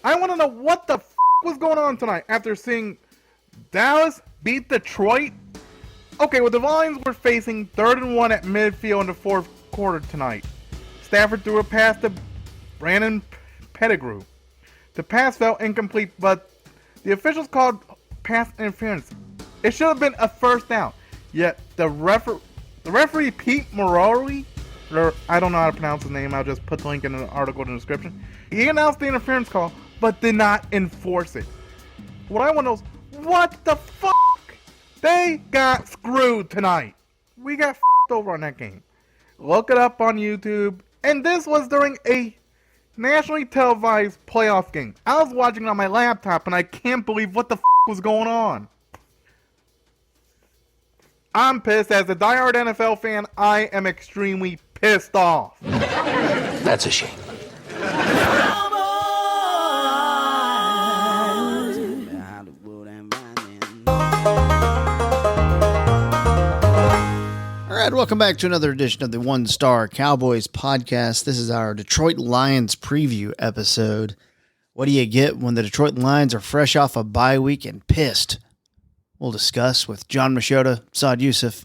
I want to know what the was going on tonight after seeing Dallas beat Detroit. Okay, well, the Lions were facing 3rd and 1 at midfield in the fourth quarter tonight. Stafford threw a pass to Brandon Pettigrew. The pass fell incomplete, but the officials called pass interference. It should have been a first down. Yet the referee Pete Morari, or I don't know how to pronounce his name, I'll just put the link in the article in the description. He announced the interference call, but did not enforce it. What I want to know is, what the fuck? They got screwed tonight. We got over on that game. Look it up on YouTube. And this was during a nationally televised playoff game. I was watching it on my laptop and I can't believe what the was going on. I'm pissed. As a diehard NFL fan, I am extremely pissed off. That's a shame. All right, welcome back to another edition of the One Star Cowboys podcast. This is our Detroit Lions preview episode. What do you get when the Detroit Lions are fresh off a bye week and pissed? We'll discuss with John Machota, Saad Youssef,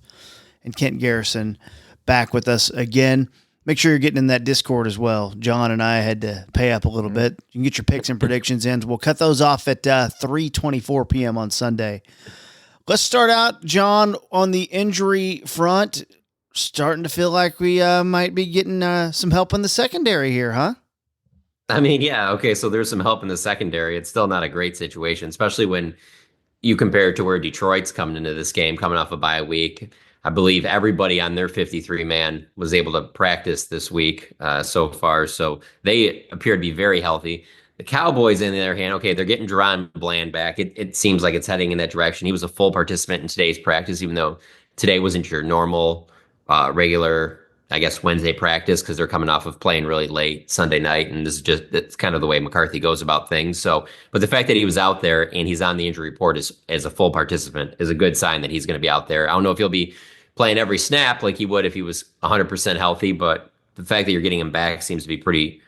and Kent Garrison back with us again. Make sure you're getting in that Discord as well. John and I had to pay up a little bit. You can get your picks and predictions in. We'll cut those off at 3:24 p.m. on Sunday. Let's start out, John, on the injury front. Starting to feel like we might be getting some help in the secondary here, huh? I mean, yeah, okay, so there's some help in the secondary. It's still not a great situation, especially when you compare it to where Detroit's coming into this game, coming off a bye week. I believe everybody on their 53-man was able to practice this week so far, so they appear to be very healthy. The Cowboys, on the other hand, okay, they're getting Jerron Bland back. It seems like it's heading in that direction. He was a full participant in today's practice, even though today wasn't your normal, regular, I guess, Wednesday practice, because they're coming off of playing really late Sunday night, and this is just, it's kind of the way McCarthy goes about things. So, but the fact that he was out there and he's on the injury report as a full participant is a good sign that he's going to be out there. I don't know if he'll be playing every snap like he would if he was 100% healthy, but the fact that you're getting him back seems to be pretty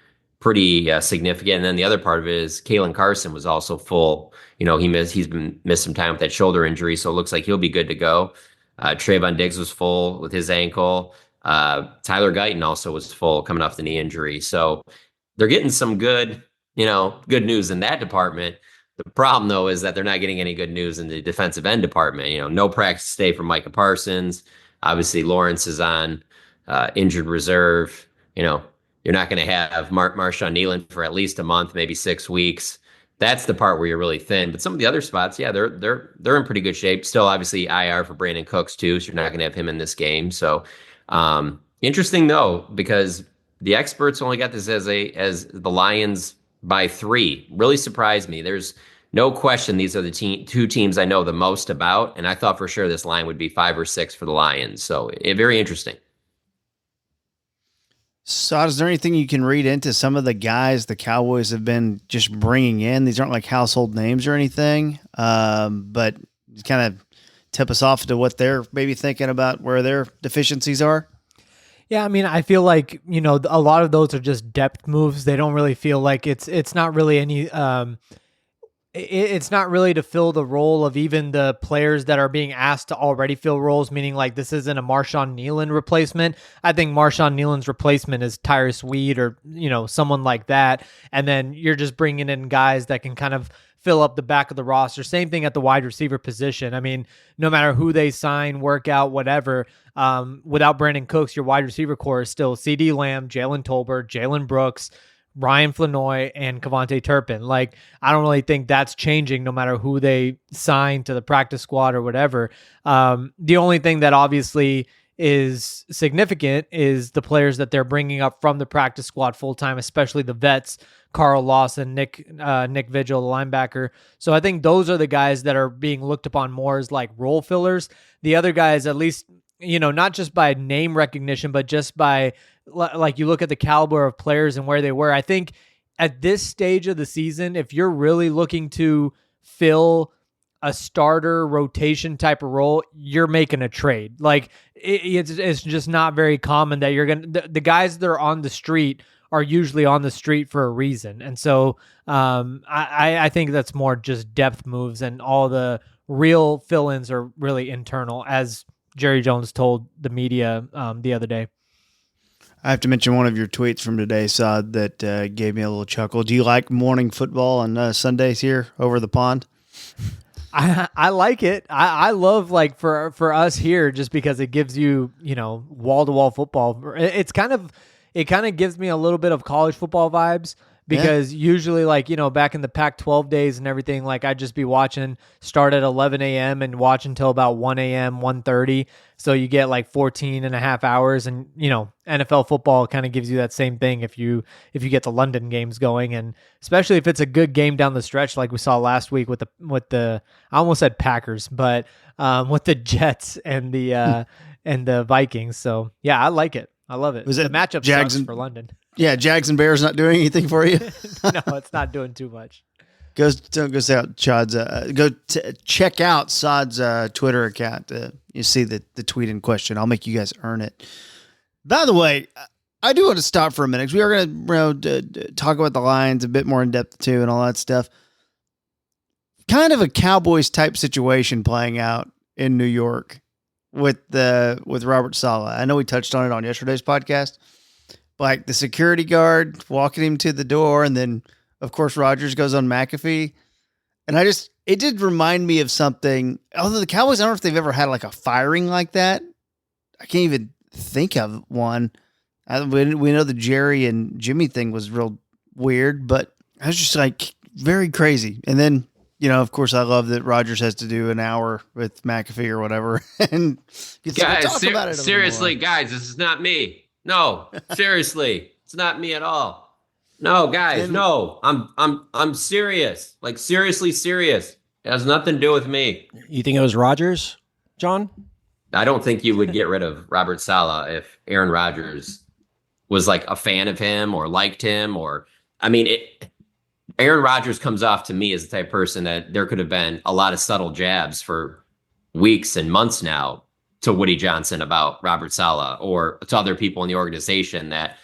significant. And then the other part of it is Kalen Carson was also full. You know, he's missed some time with that shoulder injury, so it looks like he'll be good to go. Trayvon Diggs was full with his ankle. Tyler Guyton also was full coming off the knee injury. So they're getting some good news in that department. The problem, though, is that they're not getting any good news in the defensive end department. You know, no practice today for Micah Parsons. Obviously, Lawrence is on injured reserve. You know, you're not going to have Marshawn Nealon for at least a month, maybe 6 weeks. That's the part where you're really thin. But some of the other spots, yeah, they're in pretty good shape. Still, obviously, IR for Brandon Cooks too, so you're not going to have him in this game. So interesting though, because the experts only got this as the Lions by 3. Really surprised me. There's no question these are the two teams I know the most about, and I thought for sure this line would be 5 or 6 for the Lions. So very interesting. So is there anything you can read into some of the guys the Cowboys have been just bringing in? These aren't like household names or anything, but kind of tip us off to what they're maybe thinking about where their deficiencies are. Yeah, I mean, I feel like, you know, a lot of those are just depth moves. They don't really feel like it's not really any it's not really to fill the role of even the players that are being asked to already fill roles, meaning like this isn't a Marshawn Nealon replacement. I think Marshawn Nealon's replacement is Tyrus Wheat or, you know, someone like that. And then you're just bringing in guys that can kind of fill up the back of the roster. Same thing at the wide receiver position. I mean, no matter who they sign, work out, whatever, without Brandon Cooks, your wide receiver core is still CeeDee Lamb, Jalen Tolbert, Jalen Brooks, Ryan Flanoy, and Kevontae Turpin. Like, I don't really think that's changing no matter who they sign to the practice squad or whatever. The only thing that obviously is significant is the players that they're bringing up from the practice squad full-time, especially the vets, Carl Lawson, Nick Vigil, the linebacker. So I think those are the guys that are being looked upon more as like role fillers. The other guys, at least, you know, not just by name recognition, but just by, like, you look at the caliber of players and where they were. I think at this stage of the season, if you're really looking to fill a starter rotation type of role, you're making a trade. Like, it's just not very common that you're going to, the guys that are on the street are usually on the street for a reason. And so I think that's more just depth moves, and all the real fill-ins are really internal, as Jerry Jones told the media the other day. I have to mention one of your tweets from today, Saad, that gave me a little chuckle. Do you like morning football on Sundays here over the pond? I like it. I love, like, for us here, just because it gives you, wall to wall football. It kind of gives me a little bit of college football vibes, because usually, like, back in the Pac-12 days and everything, like, I'd just be watching, start at 11 a.m. and watch until about 1 a.m., 1:30. So you get like 14 and a half hours, and, NFL football kind of gives you that same thing if you get the London games going, and especially if it's a good game down the stretch, like we saw last week with the I almost said Packers, but with the Jets and the Vikings. So yeah, I like it. I love it. Was the it matchup Jags sucks for London? Yeah, Jags and Bears not doing anything for you? No, it's not doing too much. Go check out Saad's Twitter account. You see the tweet in question. I'll make you guys earn it. By the way, I do want to stop for a minute, because we are going to talk about the Lions a bit more in depth too, and all that stuff. Kind of a Cowboys type situation playing out in New York with Robert Saleh. I know we touched on it on yesterday's podcast. Like the security guard walking him to the door, and then of course Rodgers goes on McAfee. And it did remind me of something. Although the Cowboys, I don't know if they've ever had like a firing like that. I can't even think of one. We know the Jerry and Jimmy thing was real weird, but I was just like very crazy. And then, of course, I love that Rodgers has to do an hour with McAfee or whatever, and gets to talk about it. Seriously, guys, this is not me. No, seriously, it's not me at all. No, guys, no, I'm serious. Like, seriously serious. It has nothing to do with me. You think it was Rodgers, John? I don't think you would get rid of Robert Saleh if Aaron Rodgers was like a fan of him or liked him, Aaron Rodgers comes off to me as the type of person that there could have been a lot of subtle jabs for weeks and months now to Woody Johnson about Robert Saleh, or to other people in the organization, that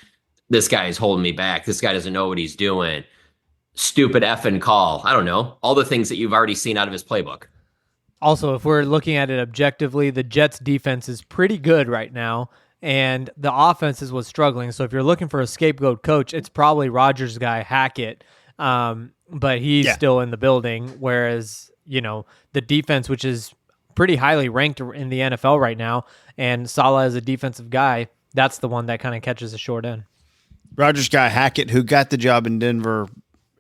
this guy is holding me back. This guy doesn't know what he's doing. Stupid effing call. I don't know. All the things that you've already seen out of his playbook. Also, if we're looking at it objectively, the Jets defense is pretty good right now, and the offense is what's struggling. So if you're looking for a scapegoat coach, it's probably Rodgers' guy, Hackett. But he's still in the building, whereas, the defense, which is pretty highly ranked in the NFL right now, and Saleh is a defensive guy, that's the one that kind of catches the short end. Rodgers' guy, Hackett, who got the job in Denver,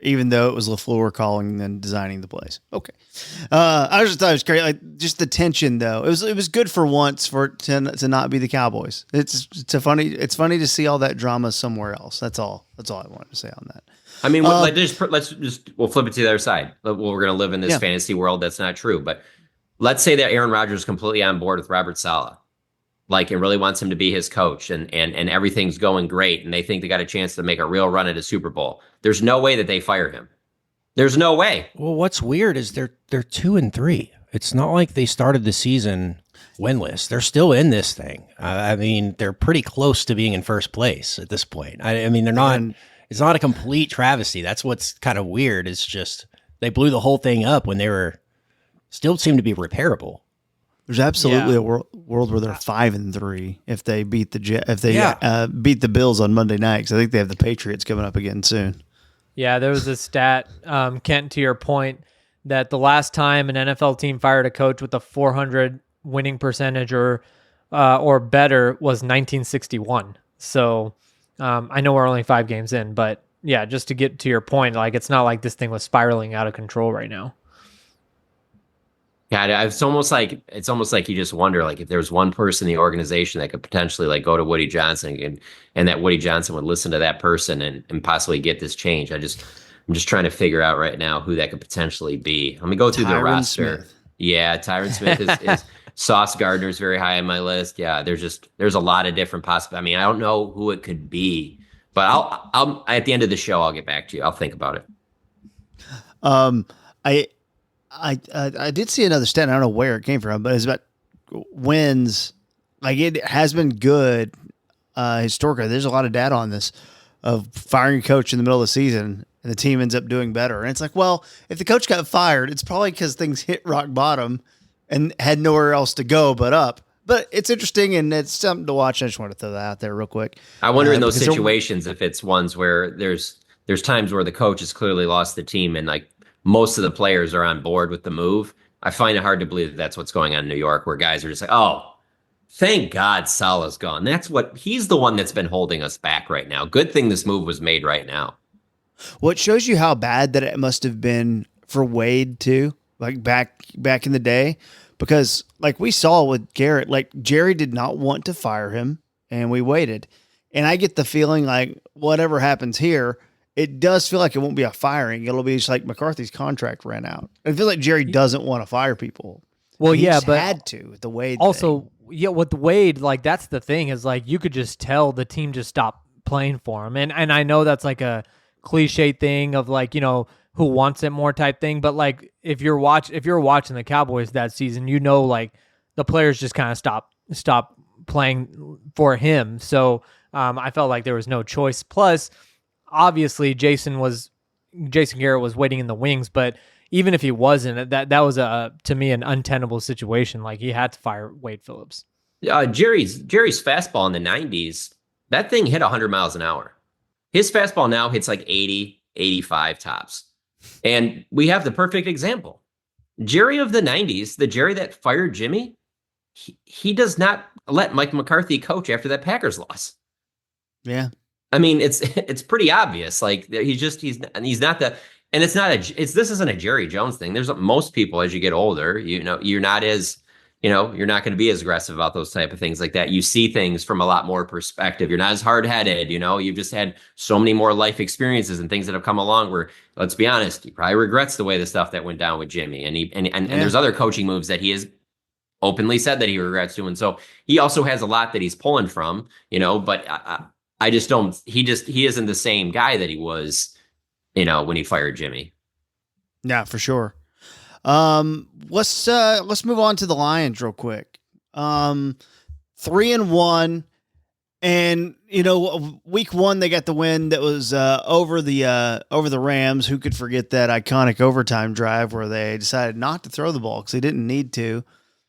even though it was LaFleur calling and designing the plays. Okay. I just thought it was great. Like, just the tension, though. It was good for once for it to not be the Cowboys. It's funny to see all that drama somewhere else. That's all I wanted to say on that. We'll flip it to the other side. We're going to live in this fantasy world that's not true, but let's say that Aaron Rodgers is completely on board with Robert Saleh, and really wants him to be his coach, and everything's going great, and they think they got a chance to make a real run at a Super Bowl. There's no way that they fire him. There's no way. Well, what's weird is they're 2-3. It's not like they started the season winless. They're still in this thing. They're pretty close to being in first place at this point. They're not. It's not a complete travesty. That's what's kind of weird. It's just they blew the whole thing up when they were still seem to be repairable. There's absolutely a world where they're 5-3 if they beat beat the Bills on Monday night, because I think they have the Patriots coming up again soon. Yeah, there was a stat, Kent, to your point, that the last time an NFL team fired a coach with a 400 winning percentage or better was 1961. So I know we're only 5 games in, but yeah, just to get to your point, like, it's not like this thing was spiraling out of control right now. Yeah, it's almost like you just wonder, like, if there's one person in the organization that could potentially go to Woody Johnson and that Woody Johnson would listen to that person and possibly get this change. I'm just trying to figure out right now who that could potentially be. Let me go through the roster. Smith. Yeah, Tyron Smith is Sauce Gardner's very high on my list. Yeah, there's a lot of different possibilities. I don't know who it could be, but I'll at the end of the show I'll get back to you. I'll think about it. I did see another stat. I don't know where it came from, but it's about wins. Like, it has been good historically. There's a lot of data on this. of firing a coach in the middle of the season and the team ends up doing better. And it's like, well, if the coach got fired, it's probably because things hit rock bottom and had nowhere else to go but up. But it's interesting and it's something to watch. I just want to throw that out there real quick. I wonder in those situations if it's ones where there's times where the coach has clearly lost the team and like most of the players are on board with the move. I find it hard to believe that that's what's going on in New York, where guys are just like, oh, thank God Salah's gone. He's the one that's been holding us back right now. Good thing this move was made right now. Well, it shows you how bad that it must have been for Wade too, like back in the day. Because like we saw with Garrett, like Jerry did not want to fire him and we waited. And I get the feeling like whatever happens here, it does feel like it won't be a firing. It'll be just like McCarthy's contract ran out. I feel like Jerry doesn't want to fire people. Well, He yeah, just but had to with the Wade also, thing. yeah, with Wade, like that's the thing is like you could just tell the team just stopped playing for him. And I know that's like a cliche thing of like, you know, who wants it more type thing, but like if you're watching the Cowboys that season, you know, like the players just kind of stop playing for him. So I felt like there was no choice. Plus, obviously, Jason Garrett was waiting in the wings, but even if he wasn't, that was to me an untenable situation. Like he had to fire Wade Phillips. Jerry's fastball in the 90s, that thing hit 100 miles an hour. His fastball now hits like 80, 85 tops. And we have the perfect example. Jerry of the 90s, the Jerry that fired Jimmy, he does not let Mike McCarthy coach after that Packers loss. Yeah. I mean, it's pretty obvious. Like he's not the, and this isn't a Jerry Jones thing. There's most people as you get older, you know, you're not going to be as aggressive about those type of things like that. You see things from a lot more perspective. You're not as hard headed, you know, you've just had so many more life experiences and things that have come along where, let's be honest, he probably regrets the way the stuff that went down with Jimmy. And there's other coaching moves that he has openly said that he regrets doing. So he also has a lot that he's pulling from, you know, but I just don't, he isn't the same guy that he was, you know, when he fired Jimmy. Yeah, for sure. Let's move on to the Lions real quick. 3-1, and you know, week 1 they got the win that was over the Rams. Who could forget that iconic overtime drive where they decided not to throw the ball because they didn't need to.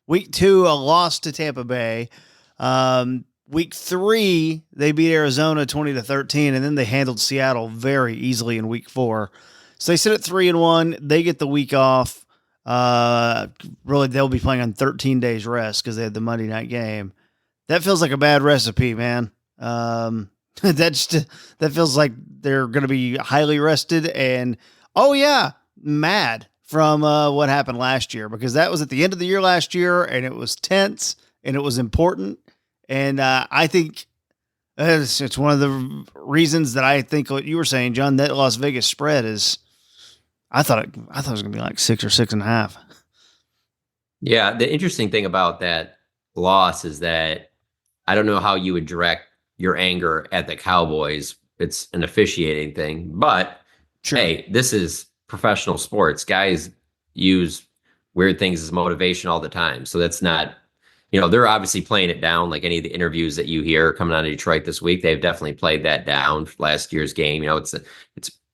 Week 2, a loss to Tampa Bay. Week 3, they beat Arizona 20-13, and then they handled Seattle very easily in week 4. So they sit at 3-1. They get the week off. Really, they'll be playing on 13 days rest because they had the Monday night game. That feels like a bad recipe, man. That feels like they're going to be highly rested and, oh yeah, mad from what happened last year, because that was at the end of the year last year and it was tense and it was important. And I think it's one of the reasons that I think what you were saying, John, that Las Vegas spread is, I thought it was going to be like 6 or 6.5. Yeah, the interesting thing about that loss is that I don't know how you would direct your anger at the Cowboys. It's an officiating thing, but Sure. Hey, this is professional sports. Guys use weird things as motivation all the time. So that's not, you know, they're obviously playing it down. Like any of the interviews that you hear coming out of Detroit this week, they've definitely played that down. Last year's game, you know, it's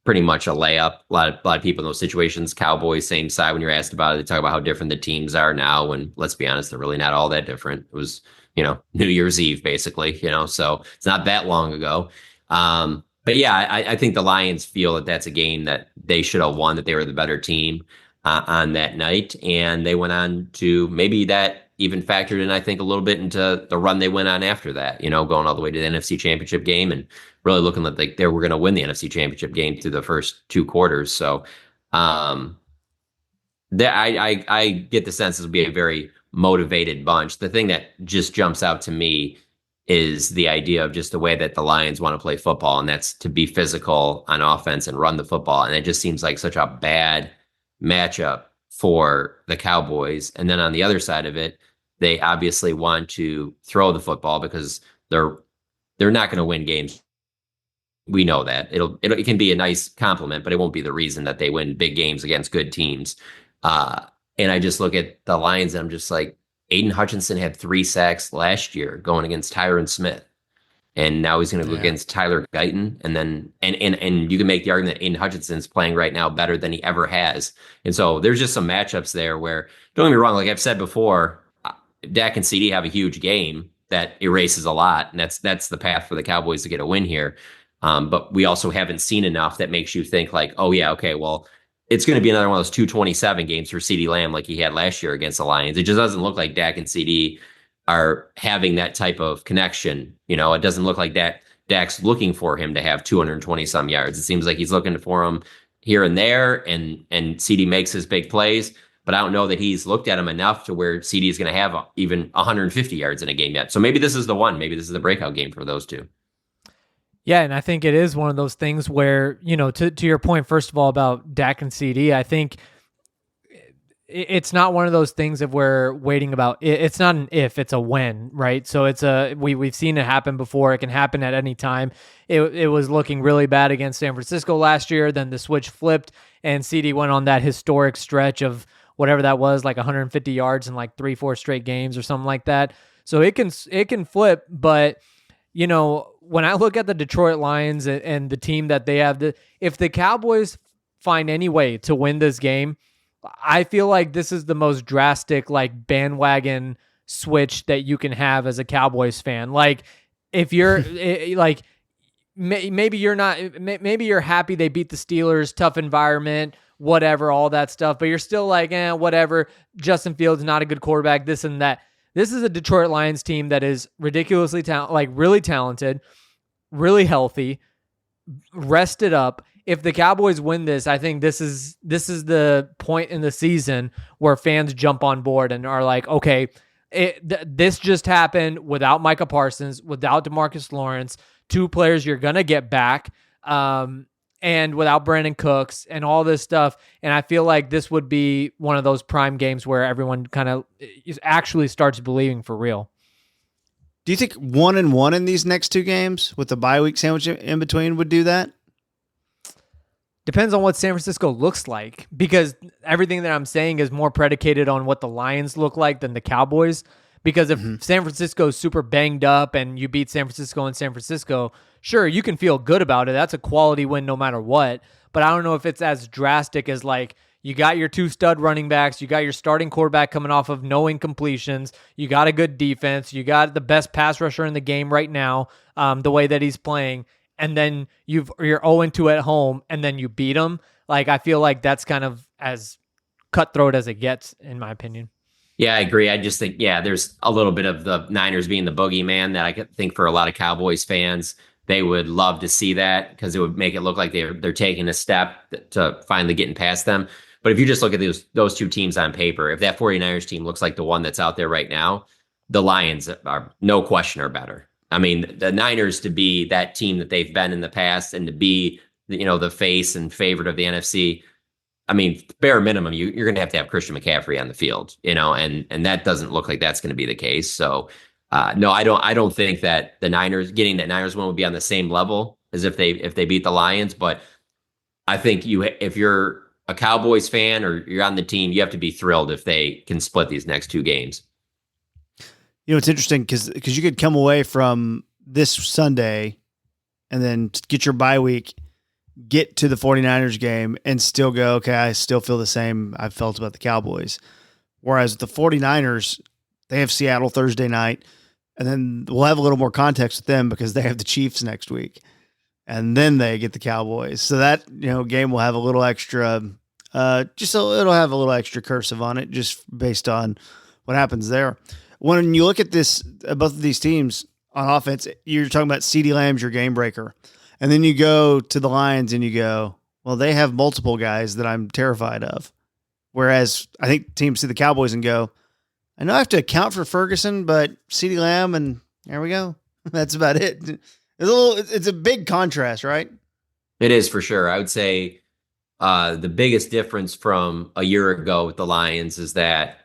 pretty much a layup. A lot of people in those situations. Cowboys, same side. When you're asked about it, they talk about how different the teams are now. And let's be honest, they're really not all that different. It was, you know, New Year's Eve, basically, you know, so it's not that long ago. But yeah, I think the Lions feel that that's a game that they should have won, that they were the better team on that night. And they went on to, maybe that even factored in, I think, a little bit into the run they went on after that, you know, going all the way to the NFC Championship game and really looking like they were going to win the NFC Championship game through the first 2 quarters. So I get the sense this will be a very motivated bunch. The thing that just jumps out to me is the idea of just the way that the Lions want to play football, and that's to be physical on offense and run the football. And it just seems like such a bad matchup for the Cowboys. And then on the other side of it, they obviously want to throw the football because they're not going to win games. We know that it can be a nice compliment, but it won't be the reason that they win big games against good teams. And I just look at the Lions and I'm just like, Aiden Hutchinson had 3 sacks last year going against Tyron Smith. And now he's going to go against Tyler Guyton. And then, and you can make the argument that Aiden Hutchinson's playing right now better than he ever has. And so there's just some matchups there where, don't get me wrong, like I've said before, Dak and CD have a huge game that erases a lot. And that's the path for the Cowboys to get a win here. But we also haven't seen enough that makes you think like, oh yeah, okay, well, it's going to be another one of those 227 games for CD Lamb like he had last year against the Lions. It just doesn't look like Dak and CD are having that type of connection. You know, it doesn't look like Dak's looking for him to have 220 some yards. It seems like he's looking for him here and there, and CD makes his big plays. But I don't know that he's looked at him enough to where CD is going to have even 150 yards in a game yet. So maybe this is the one. Maybe this is the breakout game for those two. Yeah, and I think it is one of those things where, you know, to your point, first of all, about Dak and CD, I think it's not one of those things of we're waiting about. It's not an if, it's a when, right? So we've seen it happen before. It can happen at any time. It was looking really bad against San Francisco last year. Then the switch flipped and CD went on that historic stretch of whatever that was, like 150 yards in like 3-4 straight games or something like that. So it can flip, but you know, when I look at the Detroit Lions and the team that they have, if the Cowboys find any way to win this game, I feel like this is the most drastic like bandwagon switch that you can have as a Cowboys fan. Like if you're like, maybe you're not, maybe you're happy they beat the Steelers, tough environment, whatever, all that stuff, but you're still like, whatever. Justin Fields not a good quarterback, this and that. This is a Detroit Lions team that is ridiculously really talented, really healthy, rested up. If the Cowboys win this, I think this is the point in the season where fans jump on board and are like, okay, this just happened without Micah Parsons, without DeMarcus Lawrence, two players you're going to get back, and without Brandon Cooks and all this stuff. And I feel like this would be one of those prime games where everyone kind of actually starts believing for real. Do you think 1-1 in these next two games with the bye week sandwich in between would do that? Depends on what San Francisco looks like, because everything that I'm saying is more predicated on what the Lions look like than the Cowboys. Because if San Francisco is super banged up and you beat San Francisco in San Francisco, sure, you can feel good about it. That's a quality win no matter what. But I don't know if it's as drastic as like you got your two stud running backs, you got your starting quarterback coming off of no incompletions, you got a good defense, you got the best pass rusher in the game right now, the way that he's playing, and then you're 0-2 at home, and then you beat them. Like, I feel like that's kind of as cutthroat as it gets, in my opinion. Yeah, I agree. I just think, there's a little bit of the Niners being the boogeyman that I think for a lot of Cowboys fans, they would love to see that because it would make it look like they're taking a step to finally getting past them. But if you just look at those two teams on paper, if that 49ers team looks like the one that's out there right now, the Lions are no question are better. I mean, the Niners to be that team that they've been in the past and to be, the face and favorite of the NFC. I mean, bare minimum, you're going to have Christian McCaffrey on the field, and that doesn't look like that's going to be the case. So, no, I don't think that the Niners getting that Niners one would be on the same level as if they beat the Lions. But I think if you're a Cowboys fan or you're on the team, you have to be thrilled if they can split these next two games. It's interesting because you could come away from this Sunday and then get your bye week, get to the 49ers game and still go, okay, I still feel the same I felt about the Cowboys. Whereas the 49ers, they have Seattle Thursday night, and then we'll have a little more context with them because they have the Chiefs next week, and then they get the Cowboys. So that, game will have a little extra, it'll have a little extra cursive on it just based on what happens there. When you look at this, both of these teams on offense, you're talking about CeeDee Lamb's your game breaker. And then you go to the Lions and you go, well, they have multiple guys that I'm terrified of. Whereas I think teams see the Cowboys and go, I know I have to account for Ferguson, but CeeDee Lamb, and there we go. That's about it. It's a big contrast, right? It is for sure. I would say the biggest difference from a year ago with the Lions is that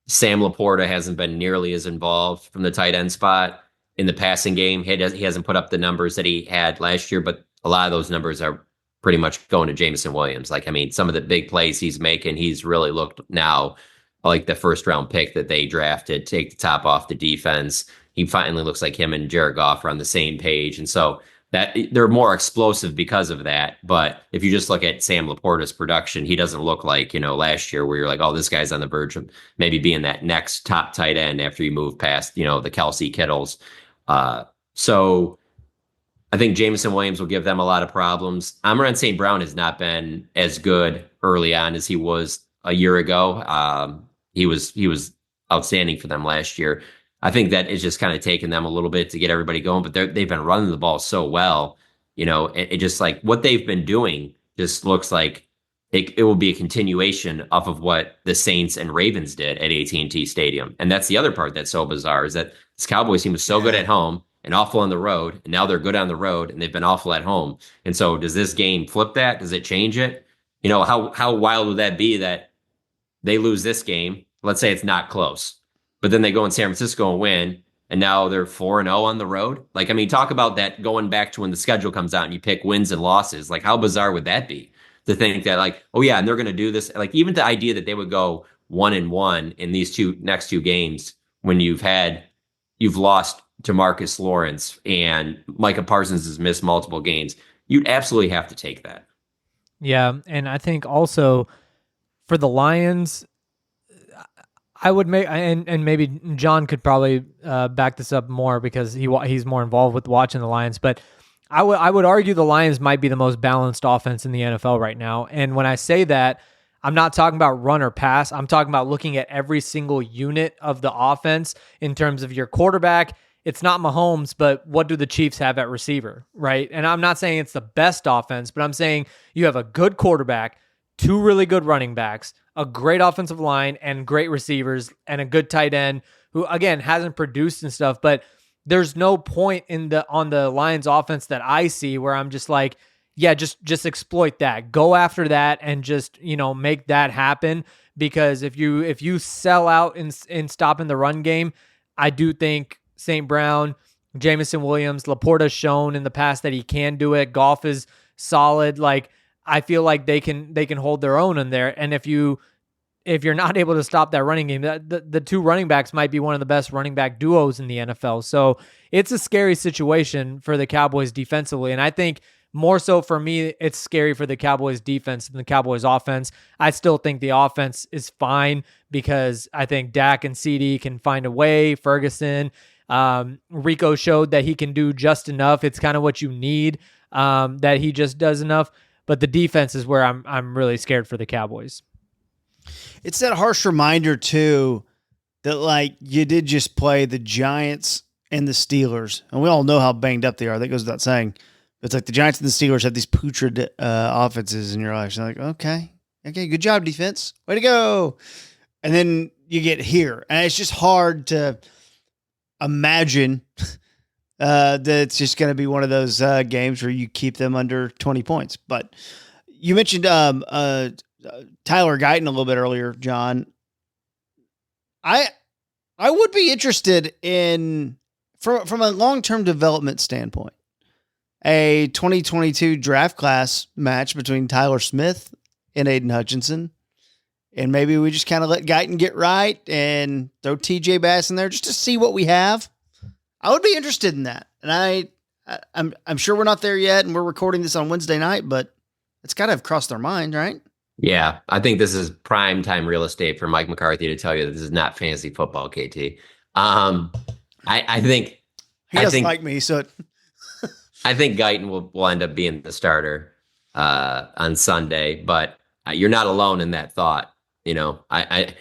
Sam Laporta hasn't been nearly as involved from the tight end spot in the passing game. He hasn't put up the numbers that he had last year, but a lot of those numbers are pretty much going to Jameson Williams. Some of the big plays he's making, he's really looked now like the first round pick that they drafted, take the top off the defense. he finally looks like him and Jared Goff are on the same page. And so that they're more explosive because of that. But if you just look at Sam Laporta's production, he doesn't look like, last year where you're like, oh, this guy's on the verge of maybe being that next top tight end after you move past, the Kelsey Kittles. So I think Jameson Williams will give them a lot of problems. Amon-Ra St. Brown has not been as good early on as he was a year ago. He was outstanding for them last year. I think that is just kind of taking them a little bit to get everybody going, but they've been running the ball so well. It just like what they've been doing just looks like it will be a continuation off of what the Saints and Ravens did at AT&T Stadium. And that's the other part that's so bizarre is that this Cowboys team was so good at home and awful on the road, and now they're good on the road and they've been awful at home. And so does this game flip that? Does it change it? How wild would that be that they lose this game? Let's say it's not close, but then they go in San Francisco and win, and now they're 4-0 on the road. Like, I mean, talk about that going back to when the schedule comes out and you pick wins and losses. Like, how bizarre would that be to think that, like, oh yeah, and they're going to do this? Like, even the idea that they would go 1-1 in these next two games when you've lost to Marcus Lawrence and Micah Parsons has missed multiple games, you'd absolutely have to take that. Yeah, and I think also for the Lions, I would make, and maybe John could probably back this up more because he's more involved with watching the Lions, but I would argue the Lions might be the most balanced offense in the NFL right now. And when I say that, I'm not talking about run or pass. I'm talking about looking at every single unit of the offense in terms of your quarterback. It's not Mahomes, but what do the Chiefs have at receiver, right? And I'm not saying it's the best offense, but I'm saying you have a good quarterback, two really good running backs, a great offensive line, and great receivers, and a good tight end who, again, hasn't produced and stuff. But there's no point on the Lions offense that I see where I'm just like, yeah, just exploit that. Go after that and just, make that happen. Because if you sell out in stopping the run game, I do think St. Brown, Jameson Williams, Laporta's shown in the past that he can do it. Goff is solid. Like, I feel like they can hold their own in there. And if you're not able to stop that running game, the two running backs might be one of the best running back duos in the NFL. So it's a scary situation for the Cowboys defensively. And I think more so for me, it's scary for the Cowboys defense than the Cowboys offense. I still think the offense is fine because I think Dak and CD can find a way. Ferguson, Rico showed that he can do just enough. It's kind of what you need, that he just does enough. But the defense is where I'm really scared for the Cowboys. It's that harsh reminder too that like you did just play the Giants and the Steelers, and we all know how banged up they are. That goes without saying. It's like the Giants and the Steelers have these putrid offenses in your life. So like, okay, good job, defense. Way to go. And then you get here. And it's just hard to imagine that it's just going to be one of those games where you keep them under 20 points. But you mentioned Tyler Guyton a little bit earlier, John. I would be interested in, from a long-term development standpoint, a 2022 draft class match between Tyler Smith and Aiden Hutchinson. And maybe we just kind of let Guyton get right and throw TJ Bass in there just to see what we have. I would be interested in that. And I'm sure we're not there yet, and we're recording this on Wednesday night, but it's got to have crossed our mind, right? Yeah, I think this is prime time real estate for Mike McCarthy to tell you that this is not fantasy football, KT. I think he doesn't like me, so I think Guyton will end up being the starter on Sunday, but you're not alone in that thought. I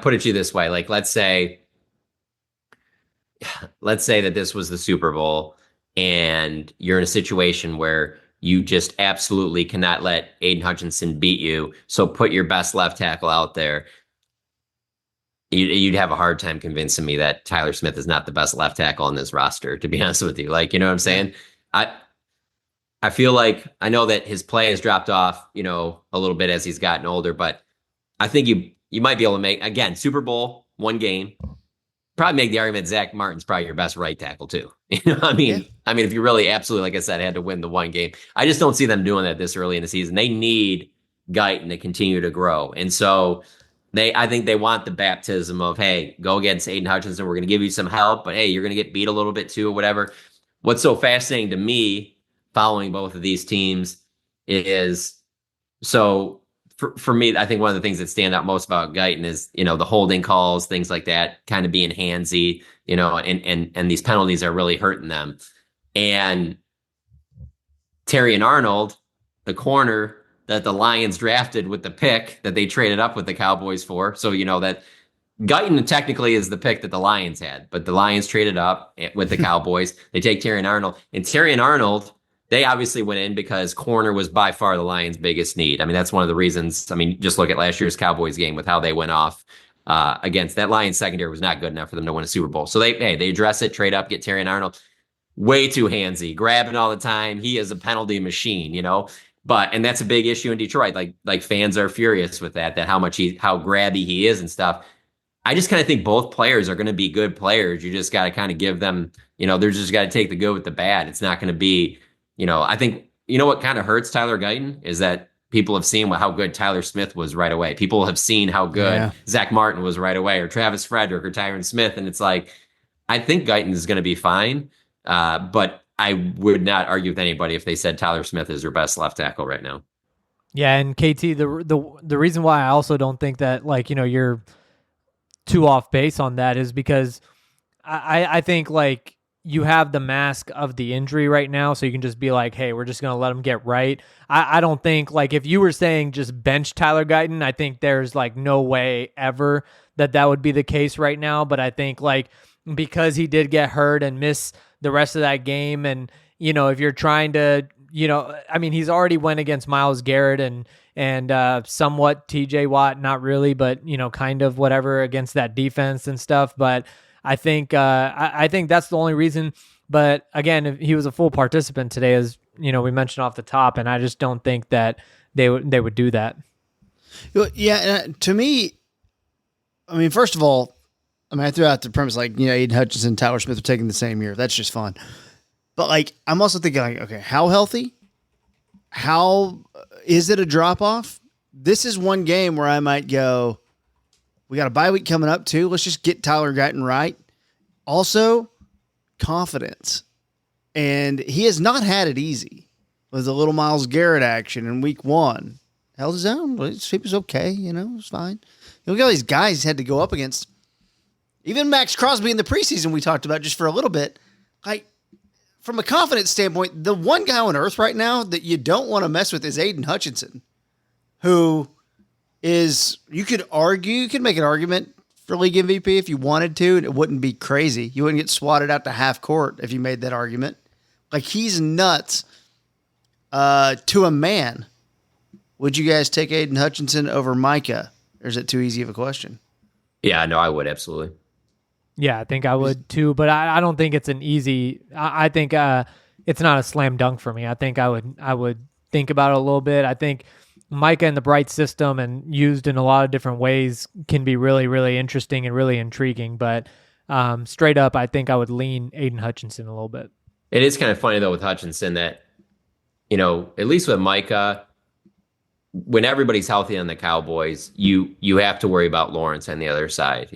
put it to you this way. Like, let's say that this was the Super Bowl and you're in a situation where you just absolutely cannot let Aiden Hutchinson beat you. So put your best left tackle out there. You'd have a hard time convincing me that Tyler Smith is not the best left tackle on this roster, to be honest with you. Like, you know what I'm saying? I feel like I know that his play has dropped off, a little bit as he's gotten older, but I think you might be able to make, again, Super Bowl, one game, probably make the argument Zach Martin's probably your best right tackle too. I mean, if you really absolutely, like I said, had to win the one game, I just don't see them doing that this early in the season. They need Guyton to continue to grow. And so I think they want the baptism of, hey, go against Aiden Hutchinson. We're going to give you some help, but hey, you're going to get beat a little bit too, or whatever. What's so fascinating to me following both of these teams is so for me, I think one of the things that stand out most about Guyton is, the holding calls, things like that, kind of being handsy, and these penalties are really hurting them. And Terry and Arnold, the corner that the Lions drafted with the pick that they traded up with the Cowboys for. So, that Guyton technically is the pick that the Lions had, but the Lions traded up with the Cowboys. They take Terry and Arnold. And Terry and Arnold, they obviously went in because corner was by far the Lions' biggest need. I mean, that's one of the reasons. I mean, just look at last year's Cowboys game with how they went off against that Lions secondary was not good enough for them to win a Super Bowl. So they address it, trade up, get Terry and Arnold. Way too handsy, grabbing all the time. He is a penalty machine, and that's a big issue in Detroit. Like fans are furious with that how grabby he is and stuff. I just kind of think both players are going to be good players. You just got to kind of give them, they're just got to take the good with the bad. It's not going to be, I think, what kind of hurts Tyler Guyton is that people have seen how good Tyler Smith was right away. People have seen how good Zach Martin was right away, or Travis Frederick or Tyron Smith. And it's like, I think Guyton is going to be fine. But I would not argue with anybody if they said Tyler Smith is their best left tackle right now. Yeah, and KT, the reason why I also don't think that you're too off base on that is because I think you have the mask of the injury right now, so you can just be like, hey, we're just gonna let him get right. I don't think if you were saying just bench Tyler Guyton, I think there's no way ever that would be the case right now. But I think because he did get hurt and miss the rest of that game, and if you're trying to, I mean, he's already went against Myles Garrett and somewhat TJ Watt, not really, but kind of whatever against that defense and stuff. But I think I think that's the only reason. But again, if he was a full participant today, as we mentioned off the top, and I just don't think that they would do that. Yeah, to me, I mean, first of all, I threw out the premise Aiden Hutchinson, Tyler Smith are taking the same year. That's just fun. But I'm also thinking okay, how healthy? How is it a drop off? This is one game where I might go, we got a bye week coming up too. Let's just get Tyler Guyton right. Also, confidence. And he has not had it easy with a little Myles Garrett action in week 1. Held his own. He was okay. It's fine. Look at all these guys he had to go up against. Even Max Crosby in the preseason we talked about just for a little bit. From a confidence standpoint, the one guy on earth right now that you don't want to mess with is Aiden Hutchinson, who is, you could make an argument for league MVP if you wanted to, and it wouldn't be crazy. You wouldn't get swatted out to half court if you made that argument. He's nuts to a man. Would you guys take Aiden Hutchinson over Micah? Or is it too easy of a question? Yeah, no, I would absolutely. Yeah, I think I would too, but I don't think it's an easy. I think it's not a slam dunk for me. I think I would think about it a little bit. I think Micah in the Bright system and used in a lot of different ways can be really, really interesting and really intriguing. But straight up, I think I would lean Aiden Hutchinson a little bit. It is kind of funny though with Hutchinson that, at least with Micah, when everybody's healthy on the Cowboys, you have to worry about Lawrence on the other side,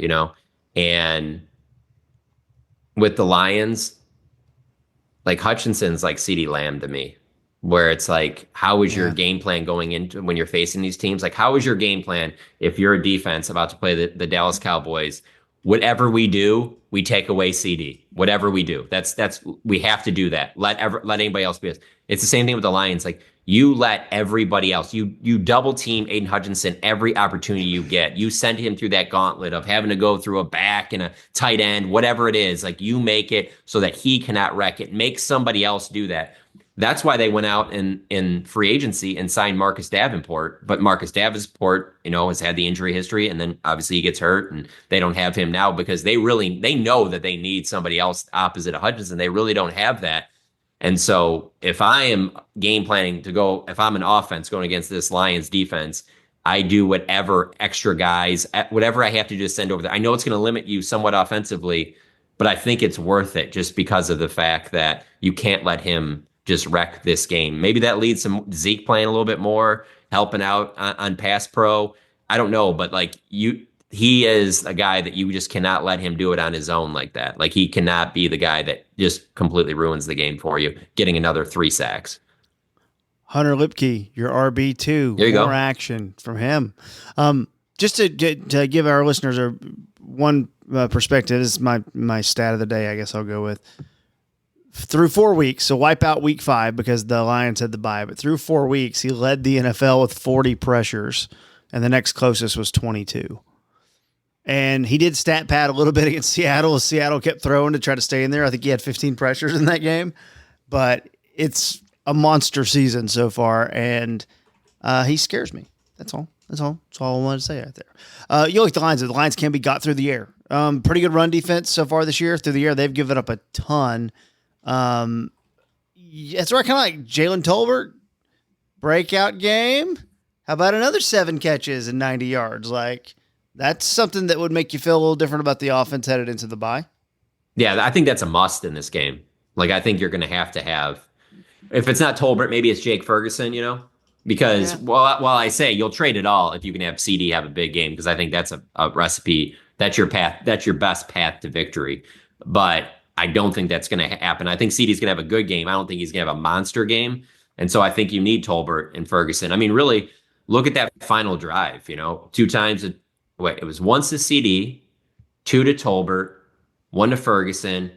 and with the Lions, Hutchinson's like CeeDee Lamb to me, where it's how is your game plan going into when you're facing these teams? How is your game plan if you're a defense about to play the Dallas Cowboys? Whatever we do, we take away CD. Whatever we do, that's we have to do that. Let anybody else be us. It's the same thing with the Lions. You let everybody else, you double team Aiden Hutchinson every opportunity you get. You send him through that gauntlet of having to go through a back and a tight end, whatever it is. You make it so that he cannot wreck it. Make somebody else do that. That's why they went out in free agency and signed Marcus Davenport. But Marcus Davenport, has had the injury history, and then obviously he gets hurt, and they don't have him now because they know that they need somebody else opposite of Hutchinson. They really don't have that. And so if I am game planning if I'm an offense going against this Lions defense, I do whatever extra guys, whatever I have to do to send over there. I know it's going to limit you somewhat offensively, but I think it's worth it just because of the fact that you can't let him just wreck this game. Maybe that leads to Zeke playing a little bit more, helping out on pass pro. I don't know, but like he is a guy that you just cannot let him do it on his own like that. Like he cannot be the guy that just completely ruins the game for you, getting another 3 sacks. Hunter Lipke, your RB2. There you More go. action from him. Just to give our listeners one perspective, this is my stat of the day, I guess I'll go with. Through 4 weeks, so wipe out week 5 because the Lions had the bye, but through 4 weeks, he led the NFL with 40 pressures, and the next closest was 22. And he did stat pad a little bit against Seattle as Seattle kept throwing to try to stay in there. I think he had 15 pressures in that game, but it's a monster season so far, and he scares me. That's all. That's all I wanted to say right there. You like the Lions. The Lions can be got through the air. Pretty good run defense so far this year. Through the air, they've given up a ton. That's right, kind of like Jalen Tolbert breakout game. How about another 7 catches and 90 yards? Like, that's something that would make you feel a little different about the offense headed into the bye. Yeah, I think that's a must in this game. Like, I think you're going to have, if it's not Tolbert, maybe it's Jake Ferguson, because while I say you'll trade it all if you can have CD have a big game, because I think that's a recipe. That's your path. That's your best path to victory. But I don't think that's going to happen. I think CD's going to have a good game. I don't think he's going to have a monster game. And so I think you need Tolbert and Ferguson. I mean, really look at that final drive, 2 times. It was once to CD, 2 to Tolbert, 1 to Ferguson,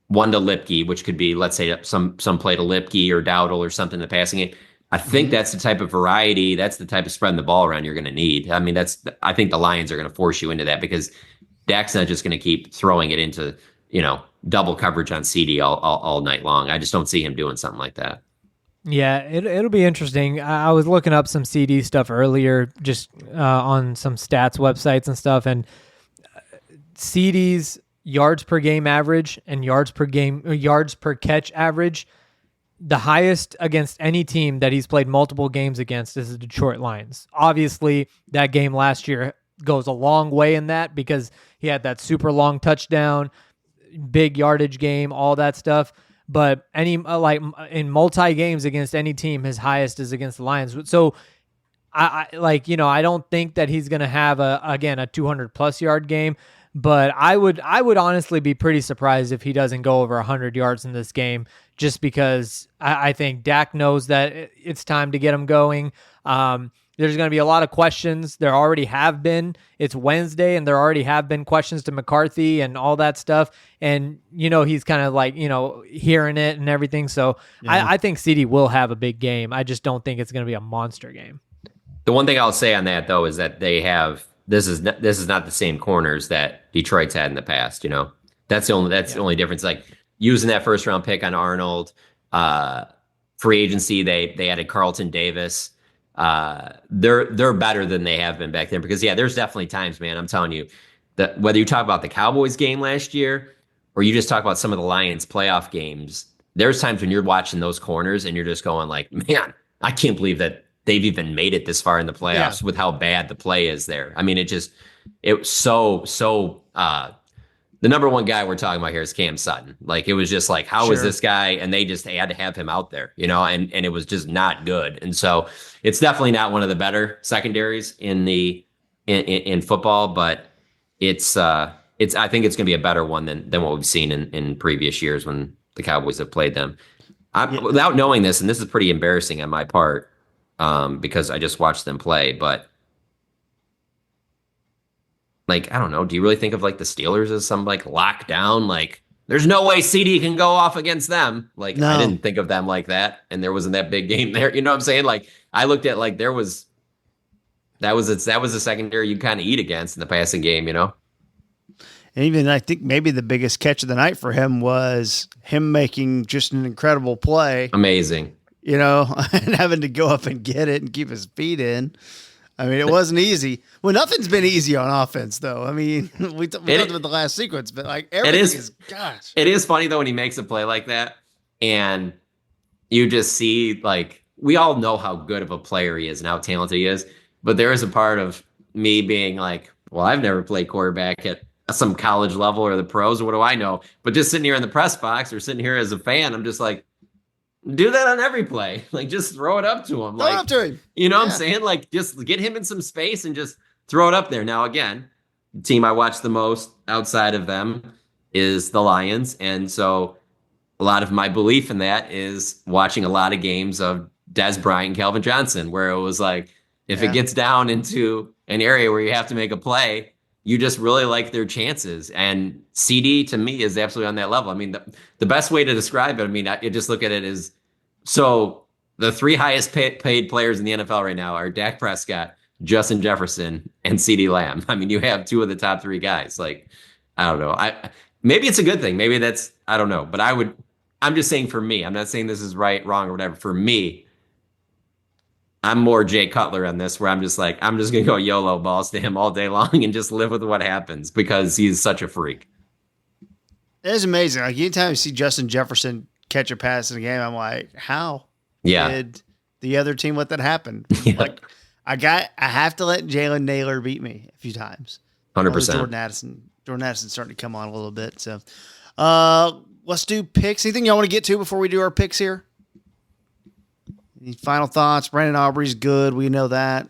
1 to Lipke, which could be, let's say, some play to Lipke or Dowdle or something in the passing game. I think that's the type of variety. That's the type of spreading the ball around you're going to need. I mean, I think the Lions are going to force you into that because Dak's not just going to keep throwing it into, double coverage on CD all night long. I just don't see him doing something like that. Yeah, it'll be interesting. I was looking up some CD stuff earlier, just on some stats websites and stuff, and CD's yards per game average and yards per catch average, the highest against any team that he's played multiple games against is the Detroit Lions. Obviously, that game last year goes a long way in that because he had that super long touchdown, big yardage game, all that stuff. But any in multi games against any team, his highest is against the Lions. So I don't think that he's going to have a 200+ yard game, but I would honestly be pretty surprised if he doesn't go over 100 yards in this game, just because I think Dak knows that it's time to get him going. There's going to be a lot of questions. There already have been. It's Wednesday, and there already have been questions to McCarthy and all that stuff. And, he's kind of hearing it and everything. So yeah. I think CD will have a big game. I just don't think it's going to be a monster game. The one thing I'll say on that, though, is that they have this is not the same corners that Detroit's had in the past. That's the only difference. Like using that first round pick on Arnold, free agency, they added Carlton Davis. They're better than they have been back then because there's definitely times, man, I'm telling you, that whether you talk about the Cowboys game last year or you just talk about some of the Lions playoff games, there's times when you're watching those corners and you're just going like, man, I can't believe that they've even made it this far in the playoffs with how bad the play is there. I mean, it was so the number one guy we're talking about here is Cam Sutton. Like, it was just like, how is this guy? And they just had to have him out there, and it was just not good. And so it's definitely not one of the better secondaries in football, but I think it's going to be a better one than what we've seen in previous years when the Cowboys have played them. Without knowing this, and this is pretty embarrassing on my part, because I just watched them play, but I don't know. Do you really think of the Steelers as some lockdown? There's no way CD can go off against them. No. I didn't think of them like that, and there wasn't that big game there. You know what I'm saying? I looked at that was a secondary you kind of eat against in the passing game. And even I think maybe the biggest catch of the night for him was him making just an incredible play. Amazing. And having to go up and get it and keep his feet in. I mean, it wasn't easy. Well, nothing's been easy on offense, though. I mean, we talked about the last sequence, but everything is, gosh. It is funny, though, when he makes a play like that, and you just see, we all know how good of a player he is and how talented he is, but there is a part of me being well, I've never played quarterback at some college level or the pros, or what do I know? But just sitting here in the press box or sitting here as a fan, I'm just do that on every play. Just throw it up to him. Throw it up to him. You know what I'm saying? Just get him in some space and just throw it up there. Now, again, the team I watch the most outside of them is the Lions. And so a lot of my belief in that is watching a lot of games of Des Bryant and Calvin Johnson, where it was like, if it gets down into an area where you have to make a play, you just really like their chances. And CD to me is absolutely on that level. I mean, the best way to describe it, I mean, you just look at it as, so the three highest paid players in the NFL right now are Dak Prescott, Justin Jefferson, and CD Lamb. I mean, you have two of the top three guys. Like, I don't know. Maybe it's a good thing. Maybe that's, I don't know. But I'm just saying for me, I'm not saying this is right, wrong, or whatever. For me, I'm more Jay Cutler on this, where I'm just like, I'm just going to go YOLO balls to him all day long and just live with what happens because he's such a freak. It is amazing. Like, anytime I see Justin Jefferson catch a pass in a game, I'm like, how did the other team let that happen? Yeah. Like, I have to let Jalen Naylor beat me a few times. 100%. Jordan Addison's starting to come on a little bit. So let's do picks. Anything y'all want to get to before we do our picks here? Any final thoughts? Brandon Aubrey's good. We know that.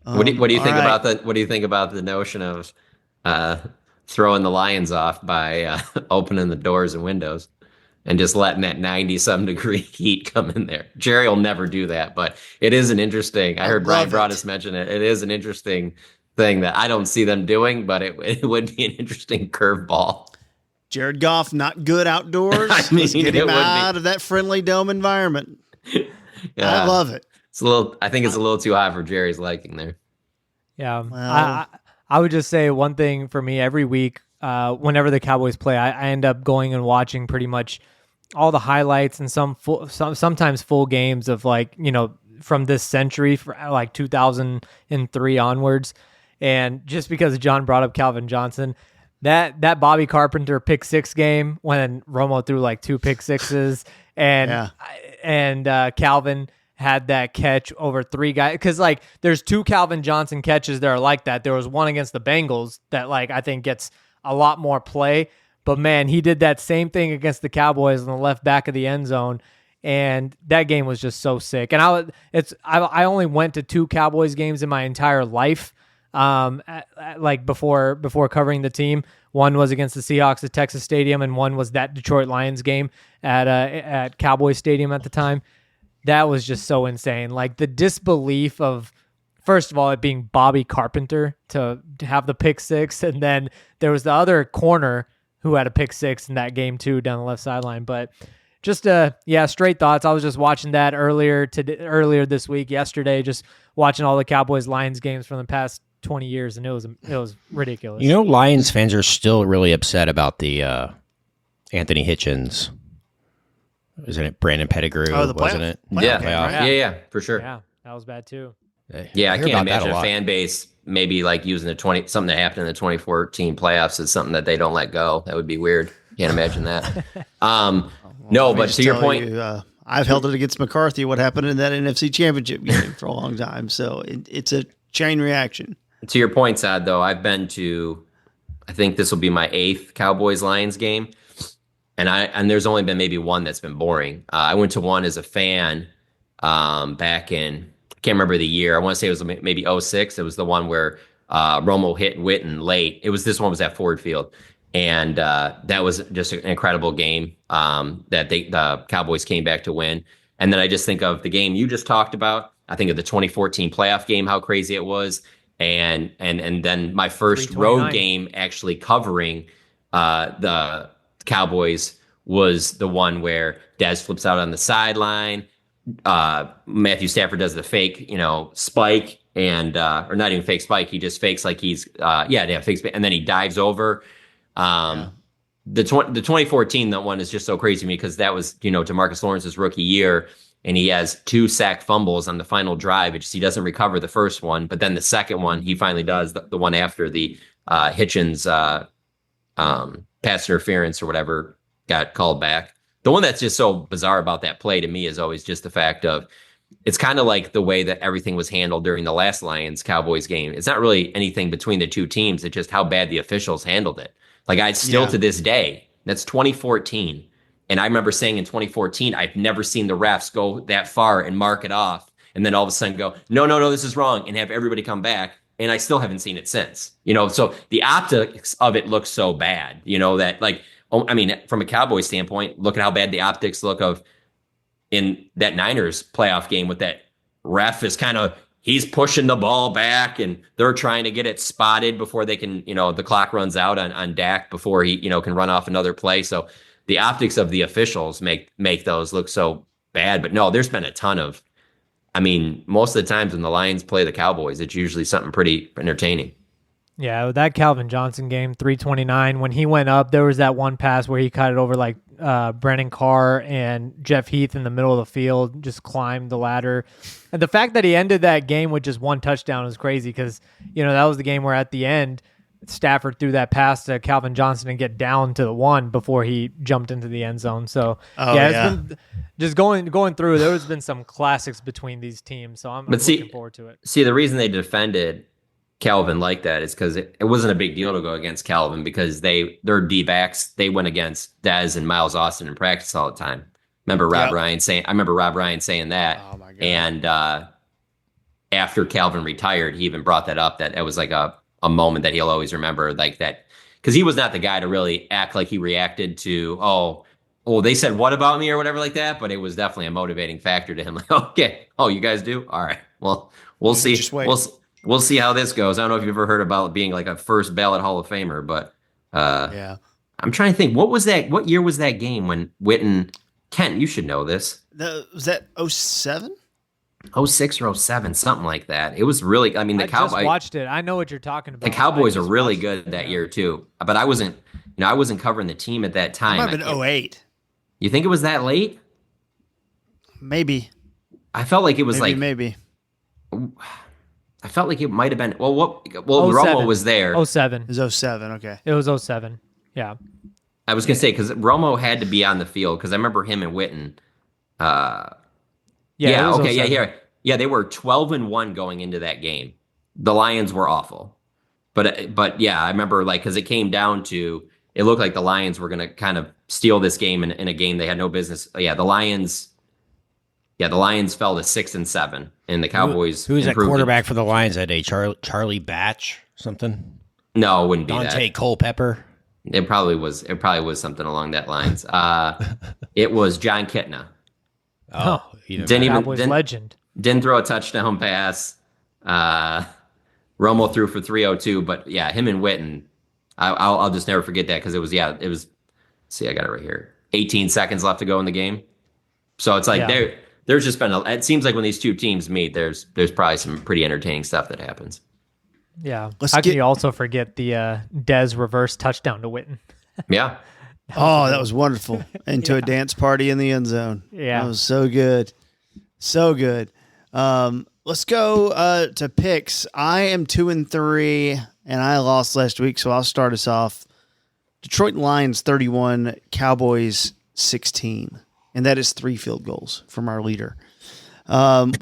What do you think right. about the notion of throwing the Lions off by opening the doors and windows and just letting that 90-some degree heat come in there? Jerry will never do that, but it is an interesting. I heard Brian Broaddus mention it. It is an interesting thing that I don't see them doing, but it would be an interesting curveball. Jared Goff, not good outdoors. I mean, Let's get him out of that friendly dome environment. Yeah. I love it. I think it's a little too high for Jerry's liking there. Yeah. Well, I would just say one thing for me every week, whenever the Cowboys play, I end up going and watching pretty much all the highlights and sometimes full games of, like, you know, from this century, for like 2003 onwards. And just because John brought up Calvin Johnson, that Bobby Carpenter pick six game when Romo threw like two pick sixes and Calvin had that catch over three guys, because like there's two Calvin Johnson catches that are like that. There was one against the Bengals that, like, I think gets a lot more play, but man, he did that same thing against the Cowboys on the left back of the end zone, and that game was just so sick. And I only went to two Cowboys games in my entire life, like before covering the team. One was against the Seahawks at Texas Stadium, and one was that Detroit Lions game at Cowboys Stadium at the time. That was just so insane. Like, the disbelief of, first of all, it being Bobby Carpenter to have the pick six, and then there was the other corner who had a pick six in that game too, down the left sideline. But just straight thoughts. I was just watching that earlier this week, yesterday, just watching all the Cowboys Lions games from the past 20 years, and it was ridiculous. You know, Lions fans are still really upset about the Anthony Hitchens. Isn't it Brandon Pettigrew? Wasn't it? Yeah, for sure. Yeah, that was bad too. Yeah, I can't imagine a fan base maybe like using something that happened in the 2014 playoffs as something that they don't let go. That would be weird. Can't imagine that. But to your point, I've held it against McCarthy what happened in that NFC Championship game for a long time. So it's a chain reaction. To your point, Sad, though, I've been to, I think this will be my 8th Cowboys-Lions game, and there's only been maybe one that's been boring. I went to one as a fan back in, I can't remember the year. I want to say it was maybe 06. It was the one where Romo hit Witten late. This one was at Ford Field, and that was just an incredible game that the Cowboys came back to win. And then I just think of the game you just talked about. I think of the 2014 playoff game, how crazy it was. And then my first road game actually covering the Cowboys was the one where Dez flips out on the sideline. Matthew Stafford does the fake, spike, and or not even fake spike. He just fakes like he's fake spike, and then he dives over. The 2014 that one is just so crazy to me because that was DeMarcus Lawrence's rookie year. And he has 2 sack fumbles on the final drive. He doesn't recover the first one, but then the second one, he finally does, the one after the Hitchens pass interference or whatever got called back. The one that's just so bizarre about that play to me is always just the fact of, it's kind of like the way that everything was handled during the last Lions-Cowboys game. It's not really anything between the two teams. It's just how bad the officials handled it. Like, to this day, that's 2014. And I remember saying in 2014, I've never seen the refs go that far and mark it off and then all of a sudden go, no, this is wrong, and have everybody come back. And I still haven't seen it since. So the optics of it looks so bad, that from a Cowboys standpoint, look at how bad the optics look of in that Niners playoff game with that ref is he's pushing the ball back and they're trying to get it spotted before they can, the clock runs out on Dak before he, can run off another play. So the optics of the officials make those look so bad. But no, there's been a ton of, most of the times when the Lions play the Cowboys, it's usually something pretty entertaining. Yeah, that Calvin Johnson game, 329, when he went up, there was that one pass where he cut it over like Brennan Carr and Jeff Heath in the middle of the field, just climbed the ladder. And the fact that he ended that game with just one touchdown was crazy because, that was the game where at the end, Stafford threw that pass to Calvin Johnson and get down to the one before he jumped into the end zone. So, it's been just going through, there's been some classics between these teams. So I'm looking forward to it. See, the reason they defended Calvin like that is because it wasn't a big deal to go against Calvin because their D-backs, they went against Dez and Miles Austin in practice all the time. I remember Rob Ryan saying that. Oh my God. And after Calvin retired, he even brought that up, that it was like a moment that he'll always remember, like that, because he was not the guy to really act like he reacted to, they said what about me or whatever like that, but it was definitely a motivating factor to him. Like, okay, you guys do? All right, well, we'll see. We'll see how this goes. I don't know if you've ever heard about being like a first ballot Hall of Famer, but I'm trying to think. What year was that game when Witten, Kent, you should know this. Was that 07? 06 or 07, something like that. It was really, the Cowboys. I just watched it. I know what you're talking about. The Cowboys are really good that year too. But I wasn't covering the team at that time. It might have been 08. You think it was that late? Maybe. I felt like it was maybe. I felt like it might have been. Romo was there. 07. It was 07. Okay. It was 07. Yeah. I was gonna say because Romo had to be on the field because I remember him and Witten. Yeah. They were 12-1 going into that game. The Lions were awful, but yeah, I remember because it came down to it looked like the Lions were gonna kind of steal this game in a game they had no business. Yeah, the Lions fell to 6-7, and the Cowboys. Who's that quarterback for the Lions that day? Charlie Batch, something? No, it wouldn't be Dante that. Culpepper. It probably was something along that lines. It was John Kitna. Cowboys legend. Didn't throw a touchdown pass. Romo threw for 302, but yeah, him and Witten. I'll just never forget that because it was. See, I got it right here. 18 seconds left to go in the game. So it's like there's just been it seems like when these two teams meet, there's probably some pretty entertaining stuff that happens. Yeah. How can you also forget the Dez reverse touchdown to Witten? Yeah. That was wonderful. Into a dance party in the end zone. Yeah. That was so good. So good. Let's go to picks. I am 2-3, and I lost last week, so I'll start us off. Detroit Lions 31, Cowboys 16. And that is 3 field goals from our leader.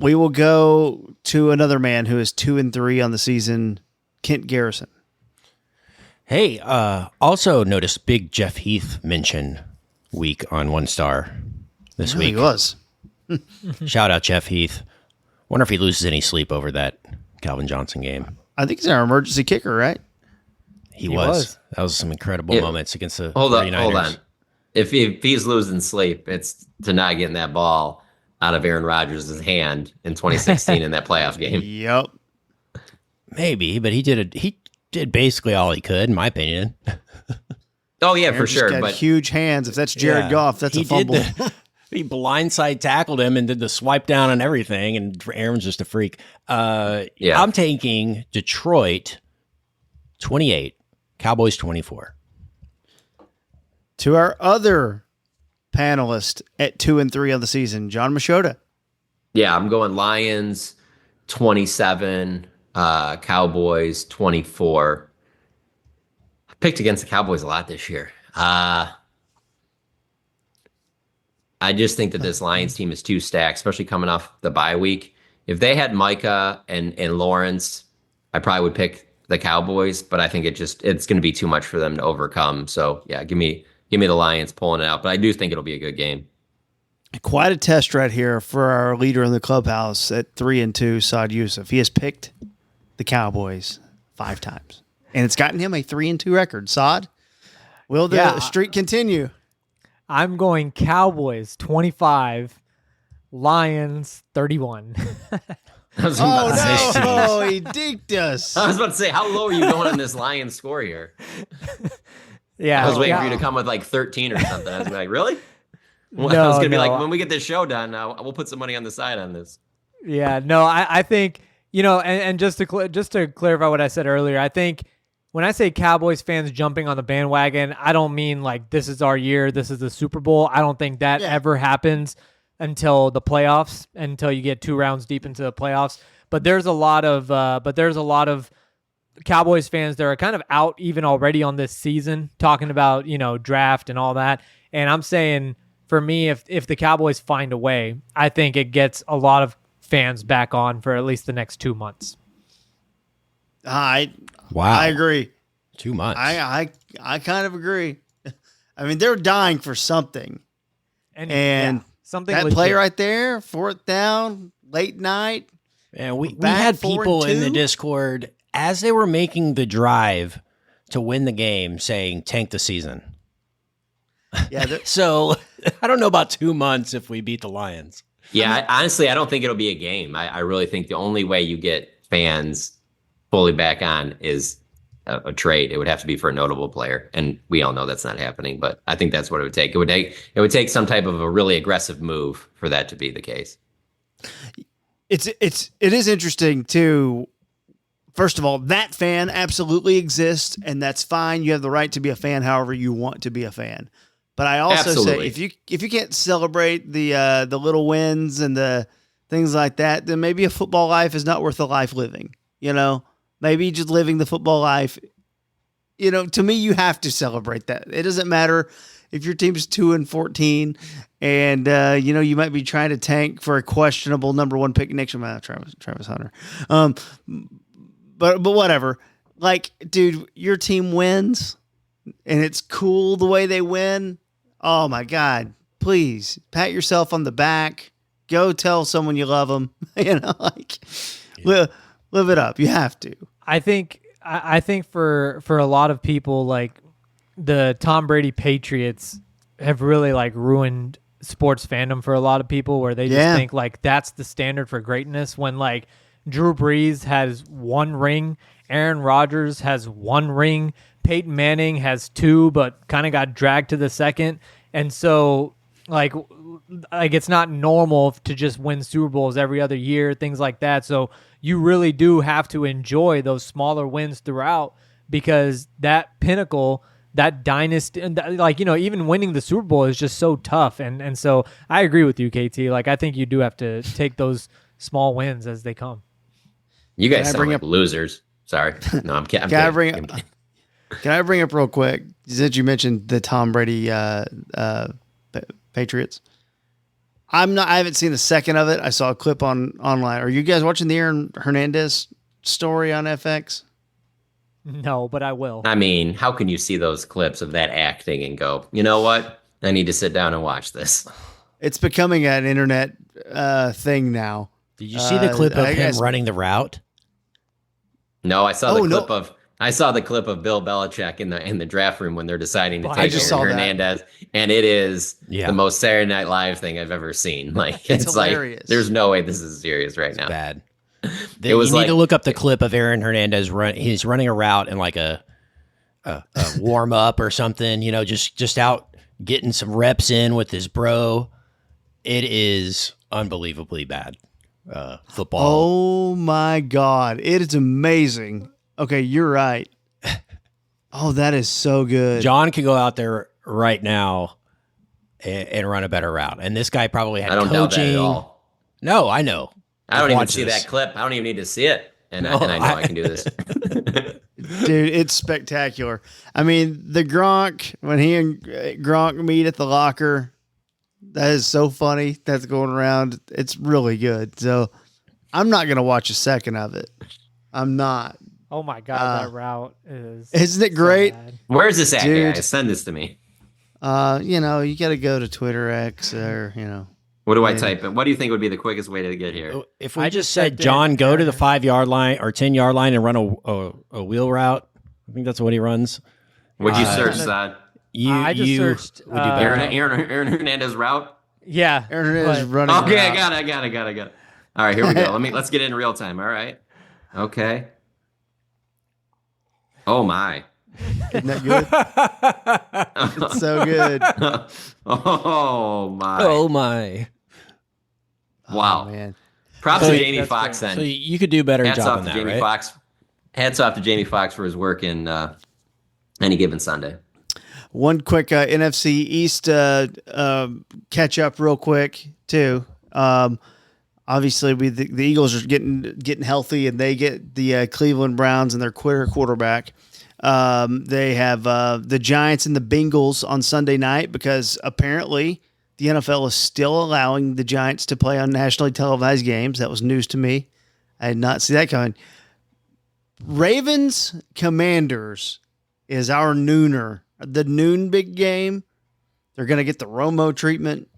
We will go to another man who is 2-3 on the season, Kent Garrison. Hey, also noticed big Jeff Heath mention week on One Star this week. He was. Shout out Jeff Heath. Wonder if he loses any sleep over that Calvin Johnson game. I think he's our emergency kicker, right? He was. That was some incredible moments against the 49ers. Hold on. If he's losing sleep, it's to not getting that ball out of Aaron Rodgers' hand in 2016 in that playoff game. Yep. Maybe, but he did basically all he could, in my opinion. Oh yeah, for sure. Got but huge hands. If that's Jared Goff, that's a fumble. He blindside tackled him and did the swipe down and everything, and Aaron's just a freak. I'm taking Detroit 28, Cowboys 24. To our other panelist at 2-3 on the season, John Machota. Yeah, I'm going Lions 27, Cowboys 24. I picked against the Cowboys a lot this year. I just think that this Lions team is too stacked, especially coming off the bye week. If they had Micah and Lawrence, I probably would pick the Cowboys, but I think it's going to be too much for them to overcome. So yeah, give me the Lions pulling it out, but I do think it'll be a good game. Quite a test right here for our leader in the clubhouse at 3-2, Saad Youssef. He has picked the Cowboys 5 times, and it's gotten him a 3-2 record. Saad, will the streak continue? I'm going Cowboys 25, Lions 31. I was about to say, Oh, he deked us. I was about to say, how low are you going on this Lions score here? Yeah, I was waiting for you to come with like 13 or something. I was like, really? No, I was gonna be no. like, when we get this show done, we'll put some money on the side on this. Yeah, no, I think, and just to clarify what I said earlier, I think when I say Cowboys fans jumping on the bandwagon, I don't mean like this is our year, this is the Super Bowl. I don't think that ever happens until the playoffs, until you get 2 rounds deep into the playoffs. But there's a lot of Cowboys fans that are kind of out even already on this season, talking about draft and all that. And I'm saying, for me, if the Cowboys find a way, I think it gets a lot of fans back on for at least the next 2 months. I Wow. agree. 2 months. I kind of agree. I mean, they're dying for something. And something that legit. play right there, 4th down, late night. And we Back had people in the 4-2? Discord as they were making the drive to win the game saying tank the season. Yeah, So I don't know about 2 months if we beat the Lions. Yeah, honestly, I don't think it'll be a game. I really think the only way you get fans fully back on is a trade. It would have to be for a notable player, and we all know that's not happening. But I think that's what it would take. It would take some type of a really aggressive move for that to be the case. it is interesting too. First of all, that fan absolutely exists, and that's fine. You have the right to be a fan however you want to be a fan. But I also Absolutely. say if you can't celebrate the little wins and the things like that, then maybe a football life is not worth the life living. Maybe just living the football life. To me, you have to celebrate that. It doesn't matter if your team's 2-14, and you might be trying to tank for a questionable number 1 pick next year. Travis Hunter. But whatever. Like, dude, your team wins, and it's cool the way they win. Oh my God! Please pat yourself on the back. Go tell someone you love them. Live it up. You have to. I think for a lot of people, like the Tom Brady Patriots have really like ruined sports fandom for a lot of people, where they just think like that's the standard for greatness, when like Drew Brees has 1 ring, Aaron Rodgers has 1 ring, Peyton Manning has 2, but kind of got dragged to the second. And so like it's not normal to just win Super Bowls every other year, things like that. So you really do have to enjoy those smaller wins throughout, because that pinnacle, that dynasty, like, even winning the Super Bowl is just so tough. And so I agree with you, KT. Like, I think you do have to take those small wins as they come. You guys sound like losers. Sorry. No, I'm kidding. Can I bring up real quick, since you mentioned the Tom Brady Patriots? I haven't seen a second of it. I saw a clip online. Are you guys watching the Aaron Hernandez story on FX? No, but I will. I mean, how can you see those clips of that acting and go, you know what? I need to sit down and watch this. It's becoming an internet thing now. Did you see the clip of him running the route? No, I saw the clip of Bill Belichick in the draft room when they're deciding to take Aaron Hernandez, and it is the most Saturday Night Live thing I've ever seen. Like it's like hilarious. There's no way this is serious right now. Bad. It was you need like, to look up the clip of Aaron Hernandez he's running a route in like a warm up or something, just out getting some reps in with his bro. It is unbelievably bad. Football. Oh my God. It is amazing. Okay, you're right. Oh, that is so good. John can go out there right now and run a better route. And this guy probably had I don't doubt that coaching. at all. No, I know. I don't even Watch see this. that clip. I don't even need to see it. And I know I can do this. Dude, it's spectacular. I mean, the Gronk, when he and Gronk meet at the locker, that is so funny. That's going around. It's really good. So I'm not going to watch a second of it. I'm not. Oh my God, that route is. Isn't it great? So bad. Where's this at, Dude. guys? Send this to me. You got to go to Twitter X or, What do I type in? What do you think would be the quickest way to get here? If we I just just said, typed in John, go to the Aaron. 5-yard line or 10-yard line and run a wheel route, I think that's what he runs. What'd you Uh, search, kinda- Sod? I just searched, would do better. Aaron Hernandez route? Yeah. Aaron is but- running. Okay, route. I got it. All right, here we go. Let's get it in real time. All right. Okay. Oh my. Isn't that good? It's so good. Oh my. Oh, my. Wow. Oh, man. Props So to you- Jamie Foxx then. So you could do a better Hats job off than to that, Jamie right? Foxx. Hats off to Jamie Foxx for his work in any given Sunday. One quick NFC East catch up, real quick too. Obviously, the Eagles are getting healthy, and they get the Cleveland Browns and their quarterback. They have the Giants and the Bengals on Sunday night because apparently the NFL is still allowing the Giants to play on nationally televised games. That was news to me. I did not see that coming. Ravens Commanders is our nooner. The noon big game. They're going to get the Romo treatment.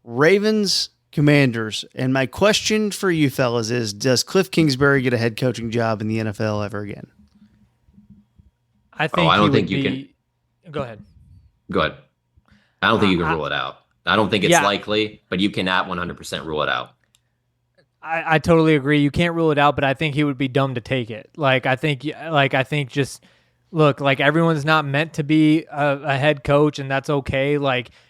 Ravens Commanders. And my question for you fellas is, does Cliff Kingsbury get a head coaching job in the NFL ever again? I think I don't he think would you be, Go ahead. Go ahead. I don't think you can rule it out. I don't think it's Yeah. likely, but you cannot 100% rule it out. I totally agree. You can't rule it out, but I think he would be dumb to take it. I think just look, everyone's not meant to be a head coach, and that's okay.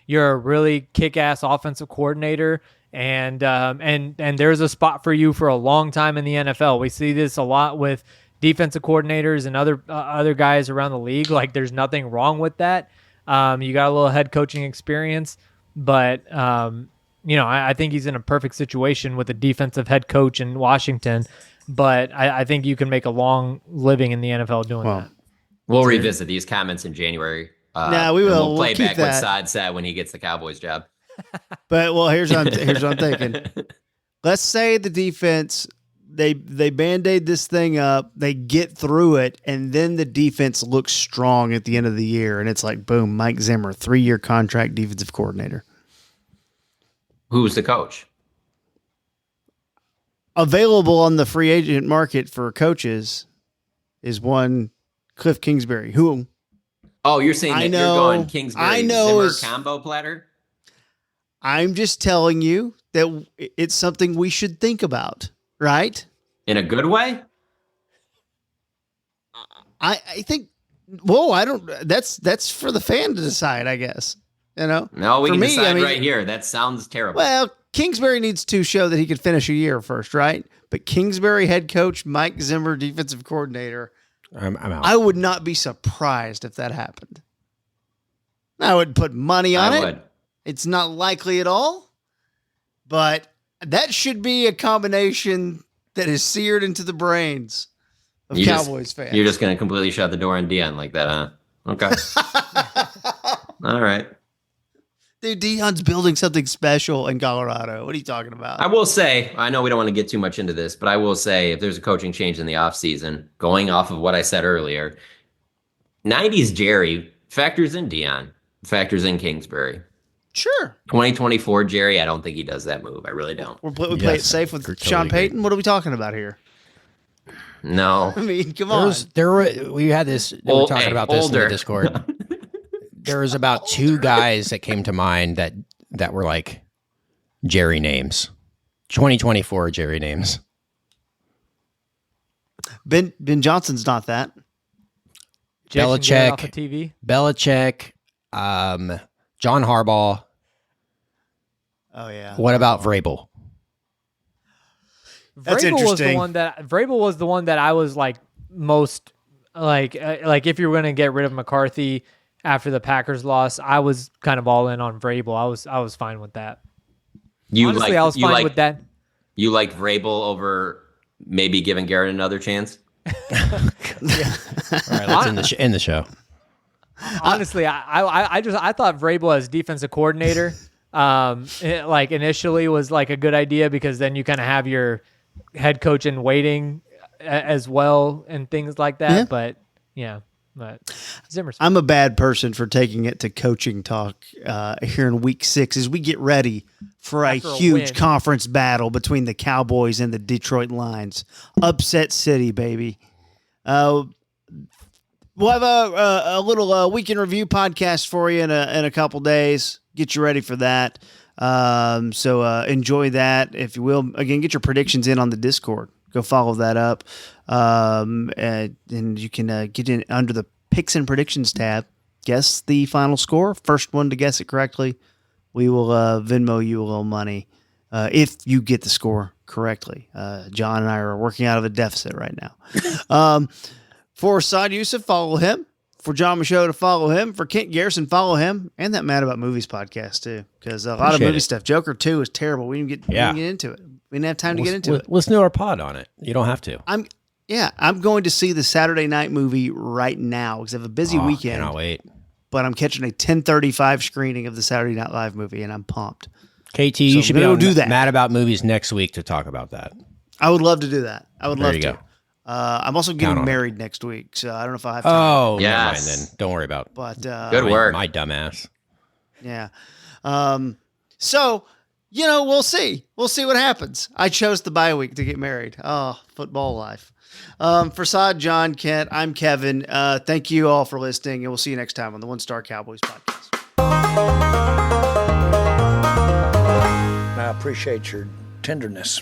You're a really kick-ass offensive coordinator, and there's a spot for you for a long time in the NFL. We see this a lot with defensive coordinators and other guys around the league. There's nothing wrong with that. You got a little head coaching experience, but I think he's in a perfect situation with a defensive head coach in Washington. But I think you can make a long living in the NFL doing that. We'll revisit these comments in January. No, we and will. We'll play We'll keep back what that. Sod said when he gets the Cowboys job. But here's what I'm thinking. Let's say the defense they band-aid this thing up, they get through it, and then the defense looks strong at the end of the year, and it's like boom, Mike Zimmer, 3-year contract defensive coordinator. Who's the coach? Available on the free agent market for coaches is one Cliff Kingsbury, who Oh, you're saying I that know- you're going Kingsbury I know Zimmer is- combo platter? I'm just telling you that it's something we should think about, right? In a good way? I think. Whoa, I don't. That's for the fan to decide, I guess. No, we For can me, decide I mean- right here. That sounds terrible. Well, Kingsbury needs to show that he could finish a year first, right? But Kingsbury, head coach, Mike Zimmer, defensive coordinator. I'm out. I would not be surprised if that happened. I would put money on I it. would. It's not likely at all, but that should be a combination that is seared into the brains of You just- Cowboys fans. You're just going to completely shut the door on Dion like that, huh? Okay. All right. Dude, Deion's building something special in Colorado. What are you talking about? I will say, I know we don't want to get too much into this, but I will say if there's a coaching change in the offseason, going off of what I said earlier, 90s Jerry factors in Dion, factors in Kingsbury. Sure. 2024 Jerry, I don't think he does that move. I really don't. We play it Yes, safe with totally Sean agree. Payton. What are we talking about here? No. I mean, come on. We had this. We were talking about this in older. the Discord. There was about 2 guys that came to mind that were like Jerry names. 2024 Jerry names. Ben Johnson's not that. Jason Garrett Belichick. off of TV. Belichick, John Harbaugh. Oh yeah. What about Vrabel? That's Vrabel was the interesting. one that I was most like if you were going to get rid of McCarthy after the Packers loss, I was kind of all in on Vrabel. I was fine with that. Honestly, I was fine with that. You like Vrabel over maybe giving Garrett another chance? All right, let's end the show. Honestly, I thought Vrabel as defensive coordinator, initially was like a good idea because then you kind of have your head coach in waiting as well and things like that. Yeah. But yeah, But Zimmer's I'm a bad person for taking it to coaching talk here in week 6 as we get ready for a After a huge win. conference battle between the Cowboys and the Detroit Lions. Upset City, baby. We'll have a little weekend review podcast for you in a couple days. Get you ready for that. So enjoy that, if you will. Again, get your predictions in on the Discord. Go follow that up. And you can get in under the picks and predictions tab. Guess the final score. First one to guess it correctly, we will Venmo you a little money if you get the score correctly. John and I are working out of a deficit right now. For Saad Youssef, follow him. For John Michaud to follow him. For Kent Garrison, follow him. And that Mad About Movies podcast, too. Because a lot Appreciate of movie it. stuff. Joker 2 is terrible. We didn't get into it. We didn't have time to get into it. Listen to our pod on it. You don't have to. I'm going to see the Saturday night movie right now because I have a busy weekend. Cannot wait. But I'm catching a 10:35 screening of the Saturday Night Live movie, and I'm pumped. KT, you should be we'll on do that. Mad About Movies next week to talk about that. I would love to do that. I would There love you to. go. I'm also Count getting on it. married next week, so I don't know if I have time. Oh, Yes. never mind then. Don't worry about But Good work. my dumbass. yeah. So we'll see. We'll see what happens. I chose the bye week to get married. Oh, football life. For Saad, John, Kent, I'm Kevin. Thank you all for listening, and we'll see you next time on the One Star Cowboys podcast. I appreciate your tenderness.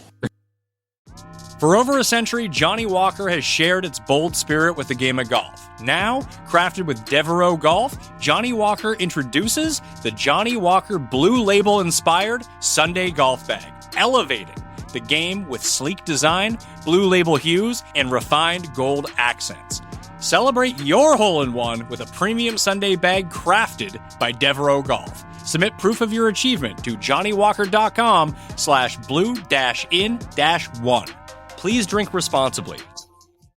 For over a century, Johnny Walker has shared its bold spirit with the game of golf. Now, crafted with Devereaux Golf, Johnny Walker introduces the Johnny Walker Blue Label-inspired Sunday Golf Bag, elevating the game with sleek design, blue label hues, and refined gold accents. Celebrate your hole-in-one with a premium Sunday bag crafted by Devereaux Golf. Submit proof of your achievement to johnnywalker.com/blue-in-1. Please drink responsibly.